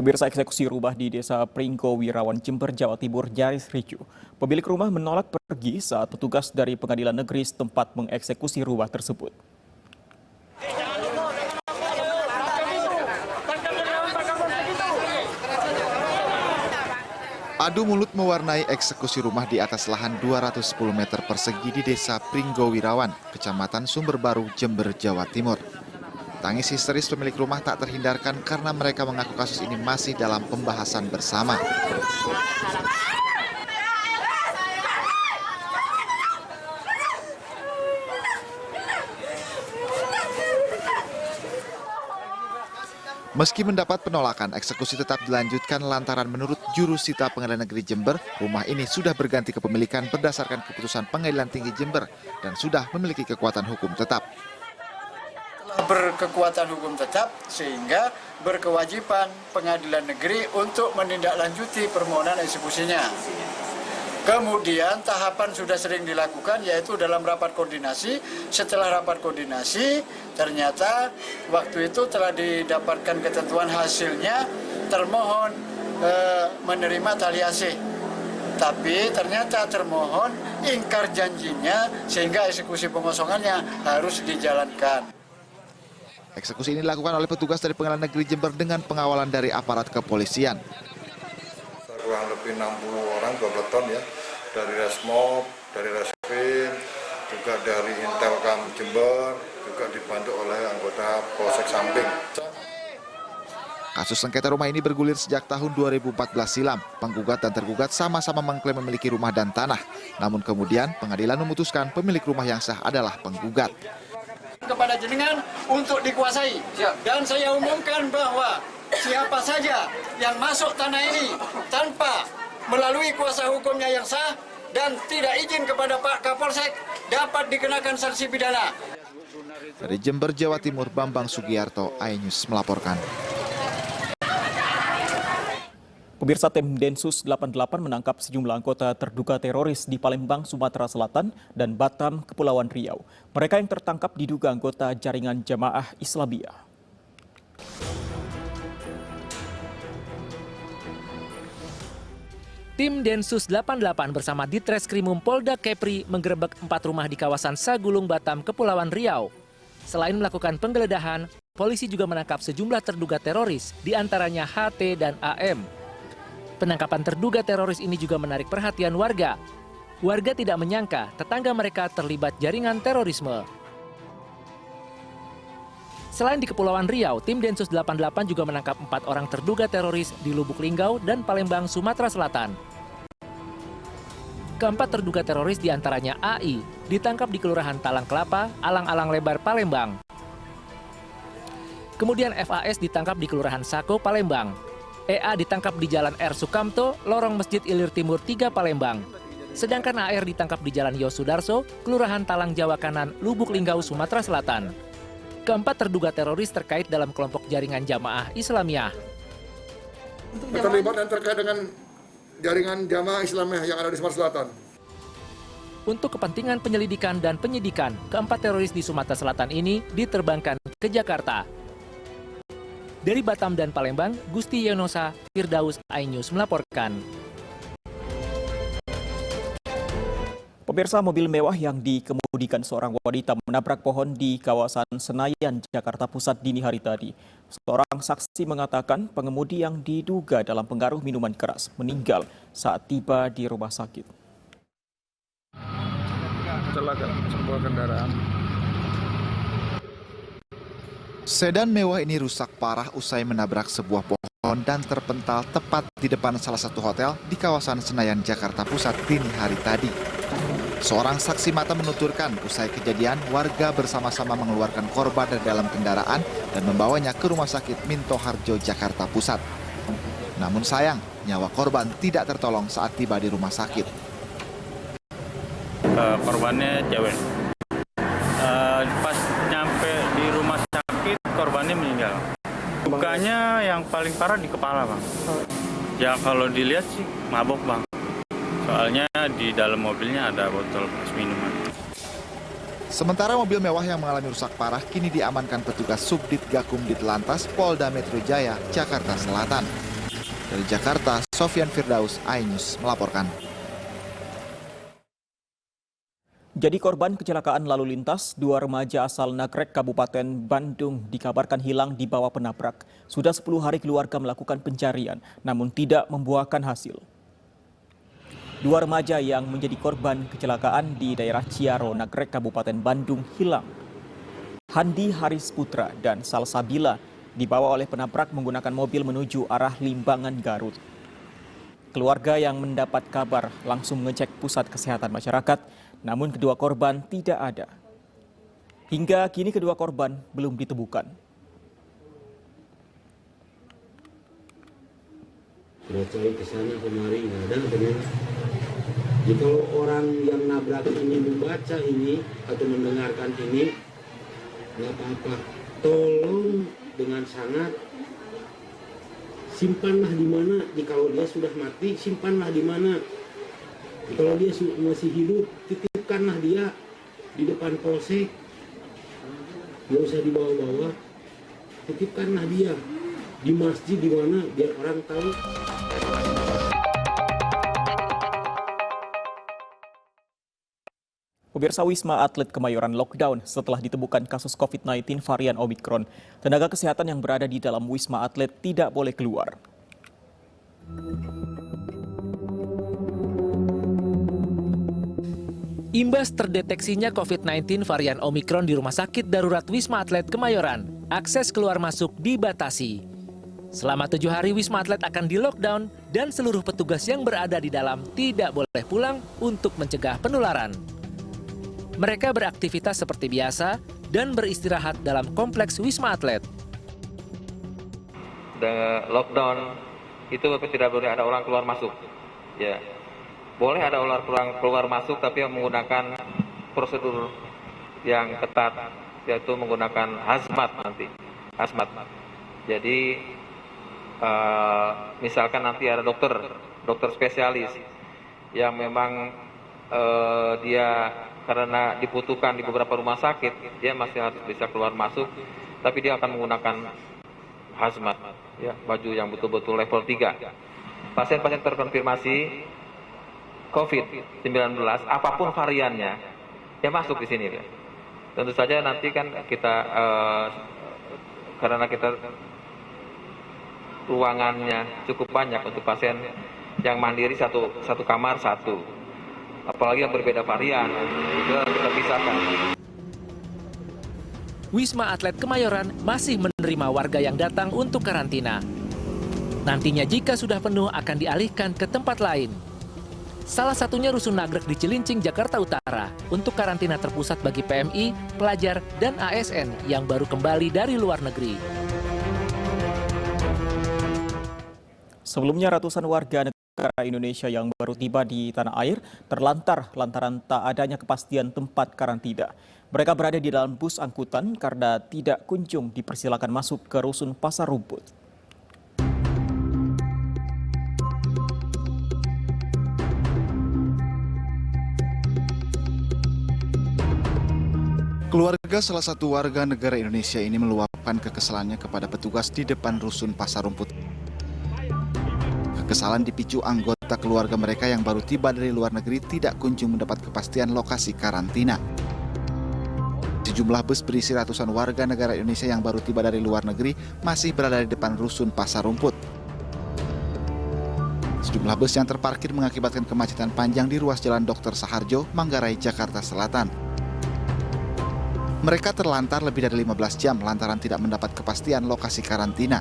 Pemirsa, eksekusi rumah di Desa Pringgo Wirawan, Jember, Jawa Timur nyaris ricuh. Pemilik rumah menolak pergi saat petugas dari pengadilan negeri setempat mengeksekusi rumah tersebut. Adu mulut mewarnai eksekusi rumah di atas lahan 210 meter persegi di Desa Pringgo Wirawan, Kecamatan Sumberbaru, Jember, Jawa Timur. Tangis histeris pemilik rumah tak terhindarkan karena mereka mengaku kasus ini masih dalam pembahasan bersama. Meski mendapat penolakan, eksekusi tetap dilanjutkan lantaran menurut jurusita Pengadilan Negeri Jember, rumah ini sudah berganti kepemilikan berdasarkan keputusan Pengadilan Tinggi Jember dan sudah memiliki kekuatan hukum tetap. Berkekuatan hukum tetap sehingga berkewajiban Pengadilan Negeri untuk menindaklanjuti permohonan eksekusinya. Kemudian tahapan sudah sering dilakukan, yaitu dalam rapat koordinasi. Setelah rapat koordinasi, ternyata waktu itu telah didapatkan ketentuan hasilnya termohon menerima tali asih. Tapi ternyata termohon ingkar janjinya sehingga eksekusi pengosongannya harus dijalankan. Eksekusi ini dilakukan oleh petugas dari Pengadilan Negeri Jember dengan pengawalan dari aparat kepolisian. Kurang lebih 60 orang, 2 peleton ya, dari Resmob, dari Reskrim, juga dari Intelkam Jember, juga dibantu oleh anggota Polsek Samping. Kasus sengketa rumah ini bergulir sejak tahun 2014 silam. Penggugat dan tergugat sama-sama mengklaim memiliki rumah dan tanah. Namun kemudian pengadilan memutuskan pemilik rumah yang sah adalah penggugat. Kepada jenengan untuk dikuasai, dan saya umumkan bahwa siapa saja yang masuk tanah ini tanpa melalui kuasa hukumnya yang sah dan tidak izin kepada Pak Kapolsek dapat dikenakan sanksi pidana. Dari Jember, Jawa Timur, Bambang Sugiarto, iNews melaporkan. Pemirsa, tim Densus 88 menangkap sejumlah anggota terduga teroris di Palembang, Sumatera Selatan dan Batam, Kepulauan Riau. Mereka yang tertangkap diduga anggota jaringan Jamaah Islamiyah. Tim Densus 88 bersama Ditreskrimum Polda Kepri menggerebek 4 rumah di kawasan Sagulung, Batam, Kepulauan Riau. Selain melakukan penggeledahan, polisi juga menangkap sejumlah terduga teroris, diantaranya HT dan AM. Penangkapan terduga teroris ini juga menarik perhatian warga. Warga tidak menyangka tetangga mereka terlibat jaringan terorisme. Selain di Kepulauan Riau, tim Densus 88 juga menangkap 4 orang terduga teroris di Lubuk Linggau dan Palembang, Sumatera Selatan. Keempat terduga teroris diantaranya AI ditangkap di Kelurahan Talang Kelapa, Alang-Alang Lebar, Palembang. Kemudian FAS ditangkap di Kelurahan Sako, Palembang. EA ditangkap di Jalan R. Sukamto, Lorong Masjid Ilir Timur 3, Palembang. Sedangkan AR ditangkap di Jalan Yosudarso, Kelurahan Talang Jawa Kanan, Lubuk Linggau, Sumatera Selatan. Keempat terduga teroris terkait dalam kelompok jaringan Jamaah Islamiyah. Terlibat dan terkait dengan jaringan Jamaah Islamiyah yang ada di Sumatera Selatan. Untuk kepentingan penyelidikan dan penyidikan, keempat teroris di Sumatera Selatan ini diterbangkan ke Jakarta. Dari Batam dan Palembang, Gusti Yonosa, Firdaus, iNews melaporkan. Pemirsa, mobil mewah yang dikemudikan seorang wanita menabrak pohon di kawasan Senayan, Jakarta Pusat dini hari tadi. Seorang saksi mengatakan pengemudi yang diduga dalam pengaruh minuman keras meninggal saat tiba di rumah sakit. Kecelakaan sebuah kendaraan. Sedan mewah ini rusak parah usai menabrak sebuah pohon dan terpental tepat di depan salah satu hotel di kawasan Senayan, Jakarta Pusat dini hari tadi. Seorang saksi mata menuturkan usai kejadian warga bersama-sama mengeluarkan korban dari dalam kendaraan dan membawanya ke Rumah Sakit Minto Harjo, Jakarta Pusat. Namun sayang, nyawa korban tidak tertolong saat tiba di rumah sakit. Korbannya cewek. Pas nyampe di rumah sakit, korbannya meninggal. Lukanya yang paling parah di kepala, Bang. Ya kalau dilihat sih mabok, Bang. Soalnya di dalam mobilnya ada botol minuman. Sementara mobil mewah yang mengalami rusak parah kini diamankan petugas Subdit Gakum Ditlantas Polda Metro Jaya, Jakarta Selatan. Dari Jakarta, Sofyan Firdaus, iNews melaporkan. Jadi korban kecelakaan lalu lintas, 2 remaja asal Nagrek, Kabupaten Bandung dikabarkan hilang di bawah penabrak. Sudah 10 hari keluarga melakukan pencarian, namun tidak membuahkan hasil. 2 remaja yang menjadi korban kecelakaan di daerah Ciaro, Nagrek, Kabupaten Bandung hilang. Handi Haris Putra dan Salsabila dibawa oleh penabrak menggunakan mobil menuju arah Limbangan, Garut. Keluarga yang mendapat kabar langsung mengecek pusat kesehatan masyarakat, namun kedua korban tidak ada. Hingga kini kedua korban belum ditemukan. Sudah cari ke sana kemari nggak ada ternyata. Jadi kalau orang yang nabrak ini membaca ini atau mendengarkan ini, nggak apa-apa. Tolong dengan sangat simpanlah di mana. Kalau dia sudah mati, simpanlah di mana. Kalau dia masih hidup, titipkanlah dia di depan polsek. Nggak usah dibawa-bawa. Titipkanlah dia di masjid di mana biar orang tahu. Pemirsa, Wisma Atlet Kemayoran lockdown setelah ditemukan kasus COVID-19 varian Omikron. Tenaga kesehatan yang berada di dalam Wisma Atlet tidak boleh keluar. Imbas terdeteksinya COVID-19 varian Omikron di Rumah Sakit Darurat Wisma Atlet Kemayoran, akses keluar masuk dibatasi. Selama 7 hari Wisma Atlet akan di-lockdown dan seluruh petugas yang berada di dalam tidak boleh pulang untuk mencegah penularan. Mereka beraktivitas seperti biasa dan beristirahat dalam kompleks Wisma Atlet. The lockdown itu tidak boleh ada orang keluar masuk. Ya, boleh ada orang keluar masuk, tapi yang menggunakan prosedur yang ketat, yaitu menggunakan hazmat nanti. Hazmat. Jadi misalkan nanti ada dokter spesialis yang memang dia karena dibutuhkan di beberapa rumah sakit, dia masih harus bisa keluar masuk, tapi dia akan menggunakan hazmat, ya, baju yang betul-betul level 3. Pasien-pasien terkonfirmasi COVID-19, apapun variannya, ya masuk di sini. Ya. Tentu saja nanti kan kita, karena kita ruangannya cukup banyak untuk pasien yang mandiri satu kamar satu. Apalagi yang berbeda varian, itu kita pisahkan. Wisma Atlet Kemayoran masih menerima warga yang datang untuk karantina. Nantinya jika sudah penuh akan dialihkan ke tempat lain. Salah satunya Rusun Nagrek di Cilincing, Jakarta Utara untuk karantina terpusat bagi PMI, pelajar, dan ASN yang baru kembali dari luar negeri. Sebelumnya ratusan warga negara Indonesia yang baru tiba di tanah air terlantar lantaran tak adanya kepastian tempat karantina. Mereka berada di dalam bus angkutan karena tidak kunjung dipersilakan masuk ke Rusun Pasar Rumput. Keluarga salah satu warga negara Indonesia ini meluapkan kekesalannya kepada petugas di depan Rusun Pasar Rumput. Kekesalan dipicu anggota keluarga mereka yang baru tiba dari luar negeri tidak kunjung mendapat kepastian lokasi karantina. Sejumlah bus berisi ratusan warga negara Indonesia yang baru tiba dari luar negeri masih berada di depan Rusun Pasar Rumput. Sejumlah bus yang terparkir mengakibatkan kemacetan panjang di ruas Jalan Dr. Saharjo, Manggarai, Jakarta Selatan. Mereka terlantar lebih dari 15 jam lantaran tidak mendapat kepastian lokasi karantina.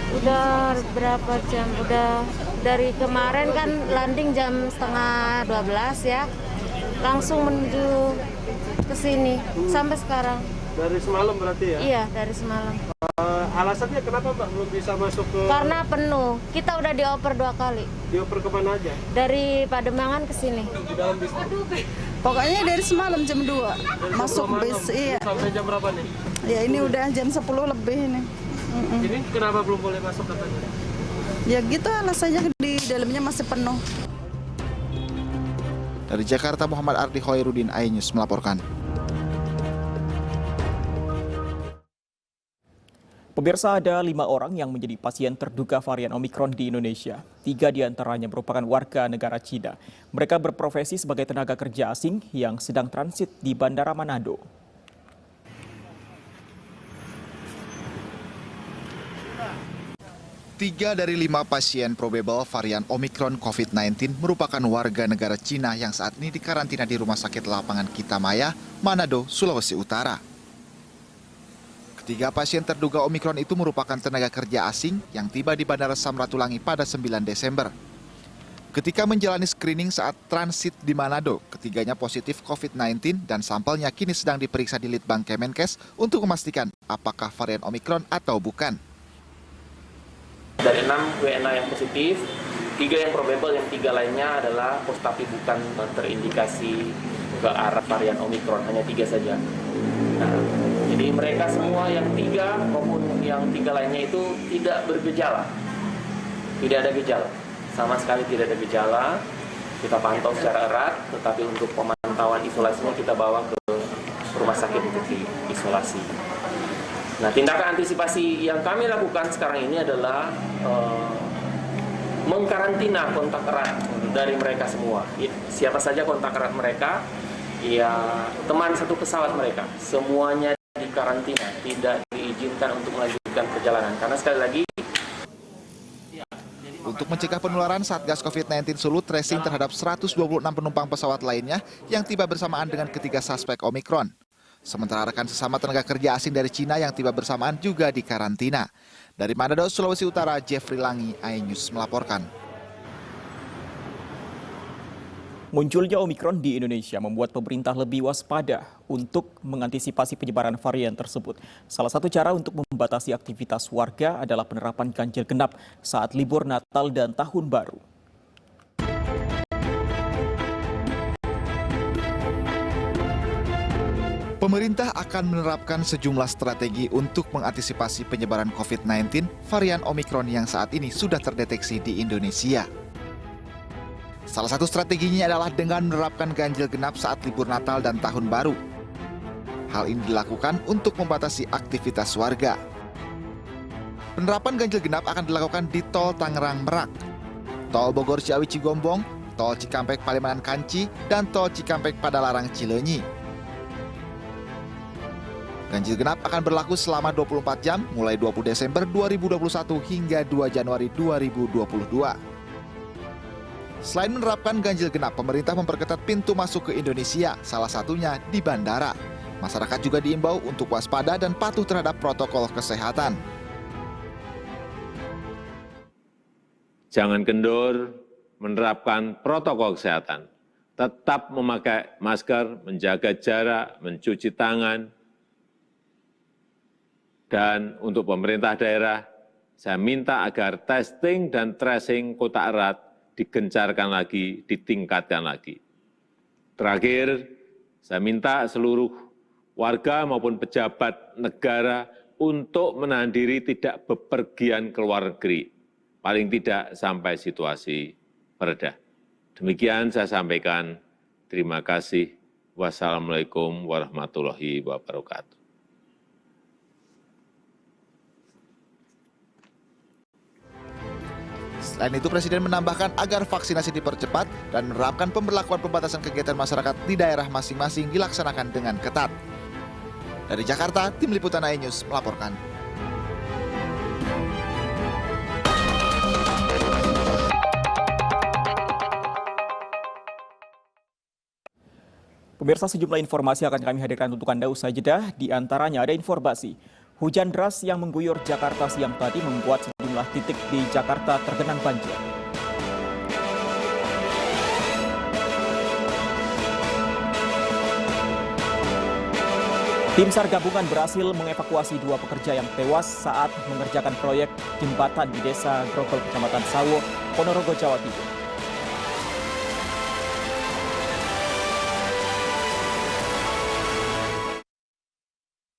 Udah berapa jam? Udah dari kemarin kan landing jam 11:30 ya. Langsung menuju ke sini sampai sekarang. Dari semalam berarti ya? Iya, dari semalam. Alasannya kenapa Mbak belum bisa masuk ke... Karena penuh. Kita udah dioper 2 kali. Dioper kemana aja? Dari Pademangan ke sini. Di dalam bis. Pokoknya dari semalam jam 2 masuk bis. Iya. Sampai jam berapa nih? Ya ini udah jam 10 lebih ini. Ini kenapa belum boleh masuk katanya? Ya gitu alasannya, di dalamnya masih penuh. Dari Jakarta, Muhammad Ardi Khoirudin, iNews melaporkan. Pemirsa, ada 5 orang yang menjadi pasien terduga varian Omikron di Indonesia. 3 diantaranya merupakan warga negara Cina. Mereka berprofesi sebagai tenaga kerja asing yang sedang transit di Bandara Manado. Tiga dari 5 pasien probable varian Omikron COVID-19 merupakan warga negara Cina yang saat ini dikarantina di Rumah Sakit Lapangan Kitamaya, Manado, Sulawesi Utara. Ketiga pasien terduga Omikron itu merupakan tenaga kerja asing yang tiba di Bandara Samratulangi pada 9 Desember. Ketika menjalani screening saat transit di Manado, ketiganya positif COVID-19 dan sampelnya kini sedang diperiksa di Litbang Kemenkes untuk memastikan apakah varian Omikron atau bukan. Dari 6 WNA yang positif, 3 yang probable, yang 3 lainnya adalah tapi bukan terindikasi ke arah varian Omikron, hanya 3 saja. Nah, jadi mereka semua yang 3 maupun yang 3 lainnya itu tidak bergejala. Tidak ada gejala, sama sekali tidak ada gejala. Kita pantau secara erat, tetapi untuk pemantauan isolasinya kita bawa ke rumah sakit untuk diisolasi. Nah, tindakan antisipasi yang kami lakukan sekarang ini adalah mengkarantina kontak erat dari mereka semua. Siapa saja kontak erat mereka, ya teman satu pesawat mereka, semuanya dikarantina, tidak diizinkan untuk melanjutkan perjalanan. Karena sekali lagi, untuk mencegah penularan, Satgas COVID-19 Sulut tracing terhadap 126 penumpang pesawat lainnya yang tiba bersamaan dengan ketiga suspek Omikron. Sementara rekan sesama tenaga kerja asing dari Cina yang tiba bersamaan juga dikarantina. Dari Manado, Sulawesi Utara, Jeffrey Langi, iNews melaporkan. Munculnya Omikron di Indonesia membuat pemerintah lebih waspada untuk mengantisipasi penyebaran varian tersebut. Salah satu cara untuk membatasi aktivitas warga adalah penerapan ganjil genap saat libur Natal dan Tahun Baru. Pemerintah akan menerapkan sejumlah strategi untuk mengantisipasi penyebaran COVID-19 varian Omikron yang saat ini sudah terdeteksi di Indonesia. Salah satu strateginya adalah dengan menerapkan ganjil genap saat libur Natal dan Tahun Baru. Hal ini dilakukan untuk membatasi aktivitas warga. Penerapan ganjil genap akan dilakukan di Tol Tangerang Merak, Tol Bogor Ciawi Cigombong, Tol Cikampek Palimanan Kanci, dan Tol Cikampek Padalarang Cileunyi. Ganjil genap akan berlaku selama 24 jam mulai 20 Desember 2021 hingga 2 Januari 2022. Selain menerapkan ganjil genap, pemerintah memperketat pintu masuk ke Indonesia, salah satunya di bandara. Masyarakat juga diimbau untuk waspada dan patuh terhadap protokol kesehatan. Jangan kendor menerapkan protokol kesehatan. Tetap memakai masker, menjaga jarak, mencuci tangan. Dan untuk pemerintah daerah, saya minta agar testing dan tracing kontak erat digencarkan lagi, ditingkatkan lagi. Terakhir, saya minta seluruh warga maupun pejabat negara untuk menahan diri tidak bepergian ke luar negeri, paling tidak sampai situasi mereda. Demikian saya sampaikan. Terima kasih. Wassalamualaikum warahmatullahi wabarakatuh. Selain itu, Presiden menambahkan agar vaksinasi dipercepat dan menerapkan pemberlakuan pembatasan kegiatan masyarakat di daerah masing-masing dilaksanakan dengan ketat. Dari Jakarta, Tim Liputan iNews melaporkan. Pemirsa, sejumlah informasi akan kami hadirkan untuk Anda usai jeda. Di antaranya ada informasi hujan deras yang mengguyur Jakarta siang tadi membuat sejumlah titik di Jakarta tergenang banjir. Tim SAR gabungan berhasil mengevakuasi 2 pekerja yang tewas saat mengerjakan proyek jembatan di Desa Grogol, Kecamatan Sawo, Ponorogo, Jawa Timur.